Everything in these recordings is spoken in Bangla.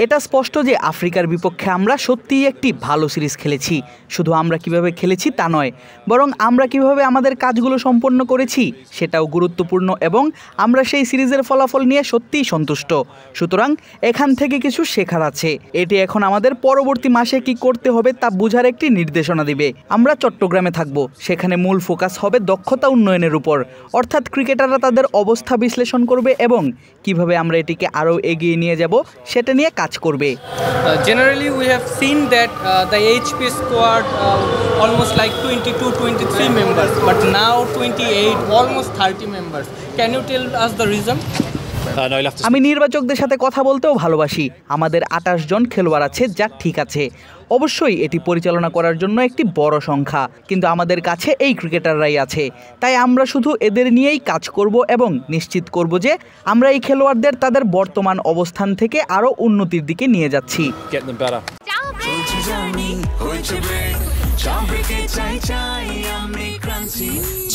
এটা স্পষ্ট যে আফ্রিকার বিপক্ষে আমরা সত্যিই একটি ভালো সিরিজ খেলেছি। শুধু আমরা কিভাবে খেলেছি তা নয়, বরং আমরা কিভাবে আমাদের কাজগুলো সম্পন্ন করেছি সেটাও গুরুত্বপূর্ণ এবং আমরা সেই সিরিজের ফলাফল নিয়ে সত্যিই সন্তুষ্ট। সুতরাং এখান থেকে কিছু শেখার আছে। এটি এখন আমাদের পরবর্তী মাসে কি করতে হবে তা বোঝার একটি নির্দেশনা দিবে। আমরা চট্টগ্রামে থাকব, সেখানে মূল ফোকাস হবে দক্ষতা উন্নয়নের উপর, অর্থাৎ ক্রিকেটাররা তাদের অবস্থা বিশ্লেষণ করবে এবং কিভাবে আমরা এটিকে আরও এগিয়ে নিয়ে যাব সেটা নিয়ে কাজ করবে। Generally we have seen that the HP squad almost like 22-23 members, but now 28, almost 30 members. Can you tell us the reason? আমি নির্বাচকদের সাথে কথা বলতেও ভালোবাসি। আমাদের 28 জন খেলোয়াড় আছে, যা ঠিক আছে। অবশ্যই এটি পরিচালনা করার জন্য একটি বড় সংখ্যা, কিন্তু আমাদের কাছে এই ক্রিকেটাররাই আছে। তাই আমরা শুধু এদের নিয়েই কাজ করব এবং নিশ্চিত করব যে আমরা এই খেলোয়াড়দের তাদের বর্তমান অবস্থান থেকে আরও উন্নতির দিকে নিয়ে যাচ্ছি।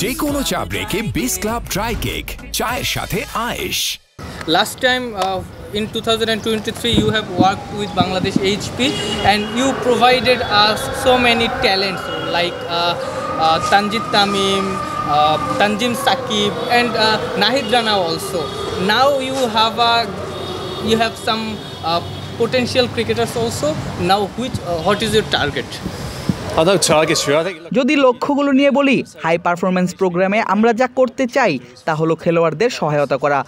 যে কোনো চা ব্রেকে বিস ক্লাব ড্রাই কেক, চায়ের সাথে আয়েশ। Last time in 2023 you have worked with Bangladesh HP and you provided us so many talents like Tanjid Tamim, Tanjim Sakib and Nahid Rana also. Now you have some potential cricketers also. Now what is your target? যদি লক্ষ্যগুলো নিয়ে বলি, হাই পারফরম্যান্স প্রোগ্রামে আমরা যা করতে চাই তা হলো খেলোয়াড়দের সহায়তা করা।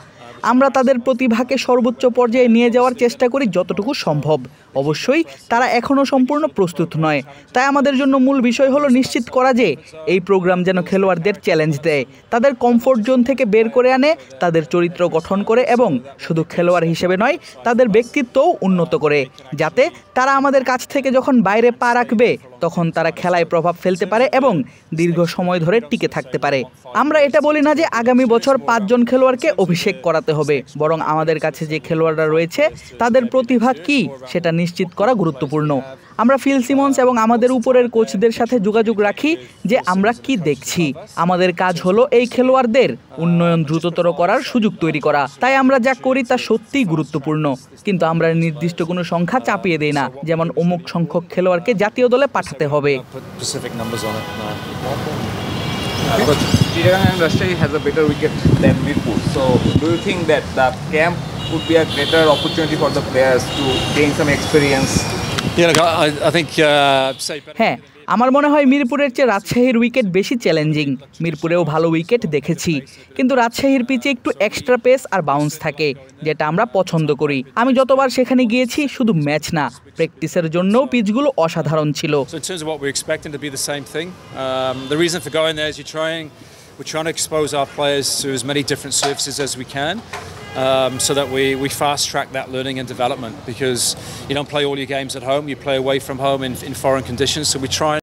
আমরা তাদের প্রতিভাকে সর্বোচ্চ পর্যায়ে নিয়ে যাওয়ার চেষ্টা করি যতটুকু সম্ভব। অবশ্যই তারা এখনও সম্পূর্ণ প্রস্তুত নয়, তাই আমাদের জন্য মূল বিষয় হলো নিশ্চিত করা যে এই প্রোগ্রাম যেন খেলোয়াড়দের চ্যালেঞ্জ দেয়, তাদের কমফোর্ট জোন থেকে বের করে আনে, তাদের চরিত্র গঠন করে এবং শুধু খেলোয়াড় হিসেবে নয় তাদের ব্যক্তিত্বও উন্নত করে, যাতে তারা আমাদের কাছ থেকে যখন বাইরে পা রাখবে তখন তারা খেলায় প্রভাব ফেলতে পারে এবং দীর্ঘ সময় ধরে টিকে থাকতে পারে। আমরা এটা বলি না যে আগামী বছর 5 জন খেলোয়াড়কে অভিষেক করাতে হবে, বরং আমাদের কাছে যে খেলোয়াড়রা রয়েছে তাদের প্রতিভা কি সেটা নিশ্চিত করা গুরুত্বপূর্ণ। আমরা ফিল সিমন্স এবং আমাদের উপরের কোচদের সাথে যোগাযোগ রাখি যে আমরা কি দেখছি। আমাদের কাজ হলো এই খেলোয়াড়দের উন্নয়ন দ্রুততর করার সুযোগ তৈরি করা। তাই আমরা যা করি তা সত্যিই গুরুত্বপূর্ণ, কিন্তু আমরা নির্দিষ্ট কোনো সংখ্যা চাপিয়ে দেই না, যেমন অমুক সংখ্যক খেলোয়াড়কে জাতীয় দলে পাঠাতে হবে। Chittagong and Rajshahi has a better wicket than Mirpur. So, do you think that the camp would be a greater opportunity for the players to gain some experience? হ্যাঁ, আমার মনে হয় মিরপুরের চেয়ে রাজশাহীর উইকেট বেশি চ্যালেঞ্জিং। মিরপুরেও ভালো উইকেট দেখেছি, কিন্তু রাজশাহীর পিচে একটু এক্সট্রা পেস আর বাউন্স থাকে, যেটা আমরা পছন্দ করি। আমি যতবার সেখানে গিয়েছি শুধু ম্যাচ না, প্র্যাকটিসের জন্যও পিচগুলো অসাধারণ ছিল। We're trying to expose our players to as many different surfaces as we can, so that we fast track that learning and development, because you don't play all your games at home, you play away from home in foreign conditions, so we try